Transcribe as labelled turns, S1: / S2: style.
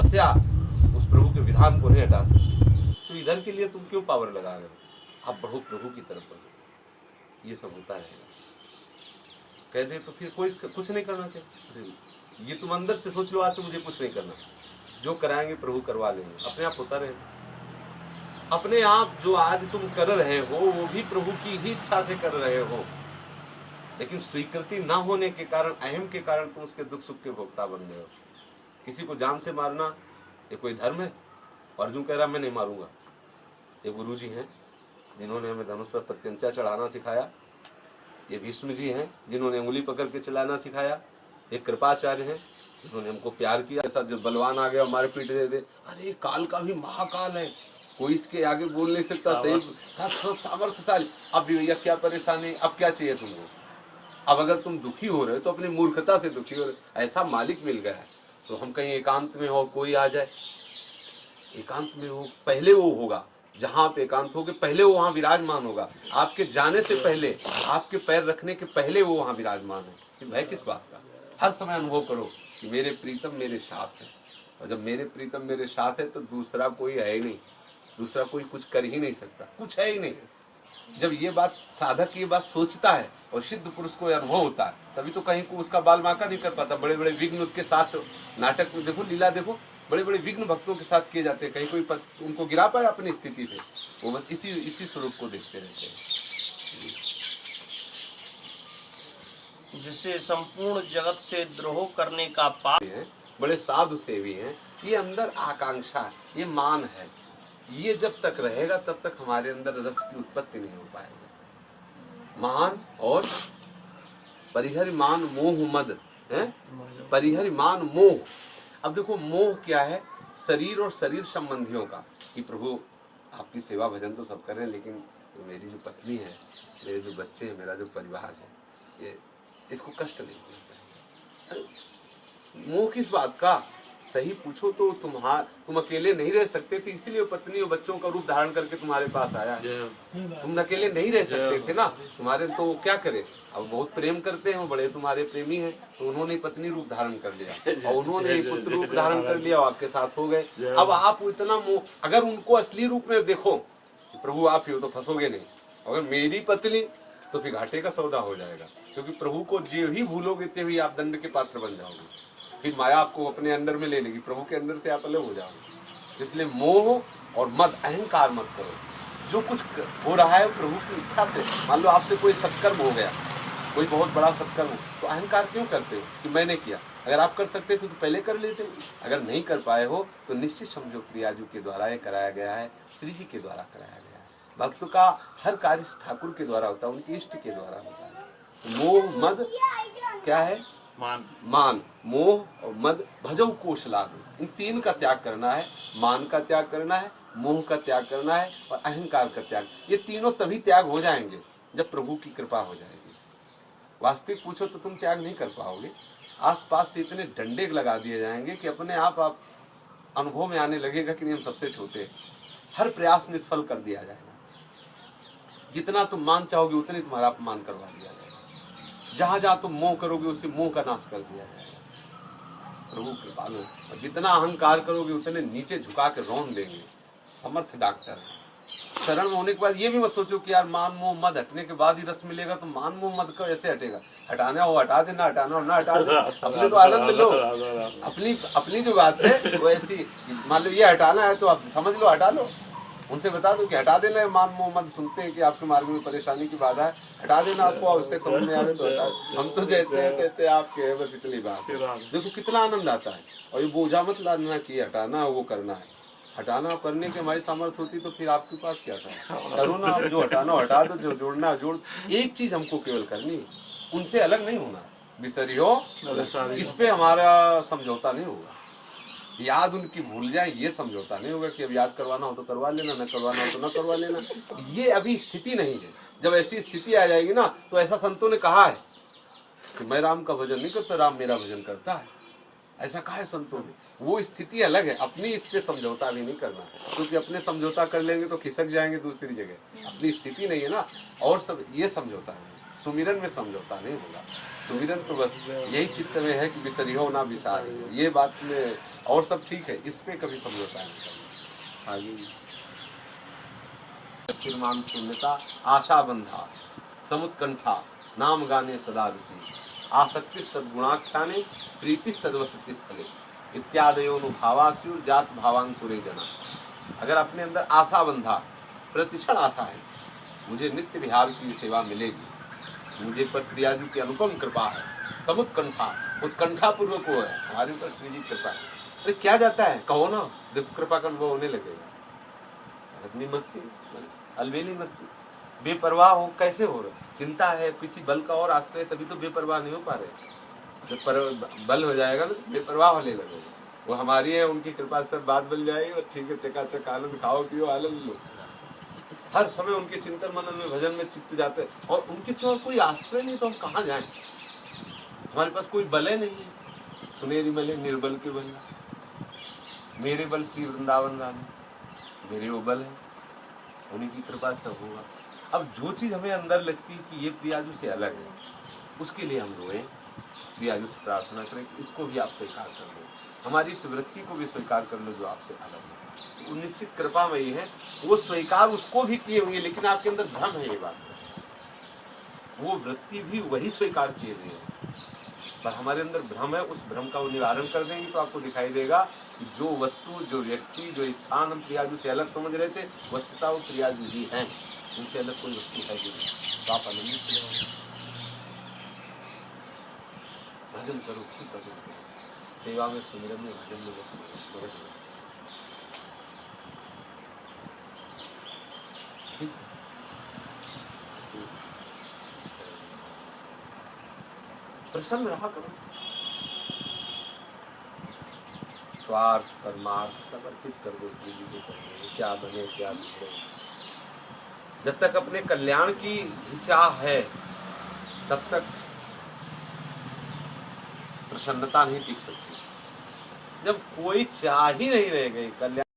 S1: तपस्या उस प्रभु के विधान को नहीं हटा सकती। तो इधर के लिए तुम क्यों पावर लगा रहे हो? आप बढ़ो, प्रभु की तरफ बढ़ो। ये सब होता रहेगा। कह दे तो फिर कोई कुछ नहीं करना चाहिए। ये तुम अंदर से सोच लो, आज से मुझे कुछ नहीं करना, जो कराएंगे प्रभु करवा लेंगे, अपने आप होता रहेगा। अपने आप जो आज तुम कर रहे हो वो भी प्रभु की ही इच्छा से कर रहे हो, लेकिन स्वीकृति ना होने के कारण, अहम के कारण तुम उसके दुख सुख के भोक्ता बन गए हो। किसी को जान से मारना ये कोई धर्म है? अर्जुन कह रहा मैं नहीं मारूंगा। ये गुरु जी हैं जिन्होंने हमें धनुष पर प्रत्यंचा चढ़ाना सिखाया। ये भीष्म जी हैं जिन्होंने उंगली पकड़ के चलाना सिखाया। ये कृपाचार्य हैं जिन्होंने हमको प्यार किया। ऐसा जो बलवान आ गया हमारे पीठ दे दे, अरे काल का भी महाकाल है, कोई इसके आगे बोल नहीं सकता, सही सब सामर्थ्यशाली। अब भी भैया क्या परेशानी, अब क्या चाहिए तुमको? अब अगर तुम दुखी हो रहे हो तो अपनी मूर्खता से दुखी हो रहे। ऐसा मालिक मिल गया है तो हम कहीं एकांत में हो, कोई आ जाए, एकांत में हो, पहले वो होगा जहां आप एकांत होगे, पहले वो वहां विराजमान होगा। आपके जाने से पहले, आपके पैर रखने के पहले वो वहां विराजमान है। कि भय किस बात का? हर समय अनुभव करो कि मेरे प्रीतम मेरे साथ है। और जब मेरे प्रीतम मेरे साथ है तो दूसरा कोई है ही नहीं, दूसरा कोई कुछ कर ही नहीं सकता, कुछ है ही नहीं। जब ये बात साधक ये बात सोचता है और सिद्ध पुरुष को अनुभव होता है, तभी तो कहीं को उसका बाल बांका नहीं कर पाता। बड़े बड़े विघ्न उसके साथ नाटक में देखो, लीला देखो, बड़े बड़े विघ्न भक्तों के साथ किए जाते हैं। कहीं कोई उनको गिरा पाया अपनी स्थिति से? वो बस इसी स्वरूप को देखते रहते हैं।
S2: जिसे संपूर्ण जगत से द्रोह करने का पाप
S1: है, बड़े साधु सेवी हैं। ये अंदर आकांक्षा है, ये मान है। ये जब तक रहेगा तब तक हमारे अंदर रस की उत्पत्ति नहीं हो पाएगी। मान और परिहरि मान मोह मद है, परिहरि मान मोह। अब देखो मोह क्या है? शरीर और शरीर संबंधियों का, कि प्रभु आपकी सेवा भजन तो सब कर रहे हैं, लेकिन मेरी जो पत्नी है, मेरे जो बच्चे हैं, मेरा जो परिवार है, ये इसको कष्ट नहीं होना चाहिए। मोह किस बात का? सही पूछो तो तुम अकेले नहीं रह सकते थे, इसीलिए पत्नी और बच्चों का रूप धारण करके तुम्हारे पास आया है। तुम अकेले नहीं रह सकते थे ना, तुम्हारे तो क्या करे? अब बहुत प्रेम करते हैं, बड़े तुम्हारे प्रेमी हैं, तो उन्होंने पत्नी रूप धारण कर लिया और उन्होंने पुत्र रूप धारण कर लिया और आपके साथ हो गए। अब आप इतना मोह, अगर उनको असली रूप में देखो प्रभु आप ही हो तो फंसोगे नहीं। अगर मेरी पत्नी तो फिर घाटे का सौदा हो जाएगा, क्योंकि प्रभु को जो ही भूलोगे ते ही आप दंड के पात्र बन जाओगे। फिर माया आपको अपने अंदर में ले लेगी, प्रभु के अंदर से आप अलग हो जाओगे। इसलिए मोह और मद, अहंकार मत करो। जो कुछ हो रहा है प्रभु की इच्छा से, मान लो आपसे कोई सत्कर्म हो गया, कोई बहुत बड़ा सत्कर्म हो, तो अहंकार क्यों करते हो कि मैंने किया? अगर आप कर सकते थे तो पहले कर लेते। अगर नहीं कर पाए हो तो निश्चित समझो प्रियाजू के द्वारा ये कराया गया है, श्री जी के द्वारा कराया गया है। भक्त का हर कार्य ठाकुर के द्वारा होता है, उनके इष्ट के द्वारा होता है। मोह मद क्या है? मान, मोह और मद भजौ कोश लाग। इन तीन का त्याग करना है। मान का त्याग करना है, मोह का त्याग करना है और अहंकार का त्याग। ये तीनों तभी त्याग हो जाएंगे जब प्रभु की कृपा हो जाएगी। वास्तविक पूछो तो तुम त्याग नहीं कर पाओगे। आसपास से इतने डंडे लगा दिए जाएंगे कि अपने आप अनुभव में आने लगेगा कि नहीं हम सबसे छोटे हैं। हर प्रयास निष्फल कर दिया जाएगा। जितना तुम मान चाहोगे उतने तुम्हारा अपमान करवा दिया जाएगा। जहां जहां तुम मोह करोगे उसे मोह का नाश कर दिया जाएगा। प्रभु कृपालु। और जितना अहंकार करोगे उतने नीचे झुका के रौन देंगे। समर्थ डॉक्टर है। शरण में होने के बाद ये भी मत सोचो कि यार मान मोह मद हटने के बाद ही रस मिलेगा, तो मान मोह मद का ऐसे हटेगा। हटाना हो हटा देना, हटाना हो ना हटा देना, अपने तो आनंद लो। अपनी जो बात है वो ऐसी, मान लो ये हटाना है तो आप समझ लो हटा लो। उनसे बता दो कि हटा देना है मान मोह मद। सुनते हैं कि आपके मार्ग में परेशानी की बाधा है, हटा देना। आपको आवश्यक समझ में आ रहे तो हटा। हम तो जैसे हैं तैसे आपके हैं, बस इतनी बात है। देखो कितना आनंद आता है। और ये बोझा मत लादना कि हटाना वो करना है। हटाना करने की हमारी सामर्थ्य होती तो फिर आपके पास क्या था? करो ना, आप जो हटाना हटा दो, जो जोड़ना जोड़। एक चीज हमको केवल करनी, उनसे अलग नहीं होना। बिसरियो इस पे हमारा समझौता नहीं होगा। याद उनकी भूल जाए ये समझौता नहीं होगा कि अब याद करवाना हो तो करवा लेना, न करवाना हो तो न करवा लेना। ये अभी स्थिति नहीं है। जब ऐसी स्थिति आ जाएगी ना, तो ऐसा संतों ने कहा है कि मैं राम का भजन नहीं करता, राम मेरा भजन करता है। ऐसा कहा है संतों ने। वो स्थिति अलग है। अपनी इस पे समझौता भी नहीं करना, क्योंकि अपने समझौता कर लेंगे तो खिसक जाएंगे दूसरी जगह। अपनी स्थिति नहीं है ना, और सब ये समझौता है। सुमिरन में समझौता नहीं होगा। सुमिरन तो बस यही चित्त में है कि बिसरियो ना बिसारियो, ये बात में, और सब ठीक है, इस पे कभी समझौता नहीं करना। आगे निर्माण शून्यता आशा बंधा समुत्कंठा नाम गाने सदा रुचि आसक्तिस तद्गुणाख्याने प्रीतिस तद्वसति स्थले इत्यादयोनुभावास्युर जात भावांकुरे जना। अगर अपने अंदर आशा बंधा, प्रतिक्षण आशा है, मुझे नित्य विहार की सेवा मिलेगी, मुझे पर प्रियाजू की अनुपम कृपा है, समुत्कंठा, उत्कंठा पूर्वक वो है, हमारे ऊपर श्री जी कृपा है। अरे क्या जाता है, कहो ना, देखो कृपा का अनुभव होने लगेगा। अपनी मस्ती, अलबेली मस्ती, बेपरवाह हो, कैसे हो रहा, चिंता है, किसी बल का और आश्रय, तभी तो बेपरवाह नहीं हो पा रहे। जब बल हो जाएगा ना तो बेपरवाह होने लगेगा। वो हमारी है, उनकी कृपा से बात बन जाएगी और ठीक है, चकाचक आनंद खाओ पियो आनंद लो। हर समय उनके चिंतन मनन में भजन में चित्त जाते हैं, और उनके सिवा कोई आश्रय नहीं तो हम कहाँ जाएं। हमारे पास कोई बल नहीं है, सुनेरी बल निर्बल के बल, मेरे बल श्री वृंदावन रानी, मेरे वो बल है, उन्हीं की कृपा से होगा। अब जो चीज हमें अंदर लगती है कि ये प्रियाजू से अलग है, उसके लिए हम रोएं, प्रियाजू से प्रार्थना करें कि इसको भी आप स्वीकार कर लो, हमारी इस वृत्ति को भी स्वीकार कर लो जो आपसे अलग है। वो निश्चित कृपामयी है, वो स्वीकार उसको भी किए हुए, लेकिन आपके अंदर भ्रम है, ये बात वो वृत्ति भी वही स्वीकार किए हुए है, पर हमारे अंदर भ्रम है। उस भ्रम का वो निवारण कर देंगे तो आपको दिखाई देगा कि जो वस्तु, जो व्यक्ति, जो स्थान हम प्रियाजू से अलग समझ रहे थे, वस्तुतः वो प्रियाजू ही हैं, उनसे अलग कोई वस्तु है नहीं। तो आप आनंदित भजन करो, खूब भजन करो, सेवा में, सुमिरन में, भजन में बस मगन हो। ठीक, प्रसन्न रहा करो, स्वार्थ परमार्थ समर्पित कर दो श्री जी के चरणों, क्या बने क्या बिगड़े। जब तक अपने कल्याण की इच्छा है तब तक प्रसन्नता नहीं टिक सकती। जब कोई चाह ही नहीं रह गई कल्याण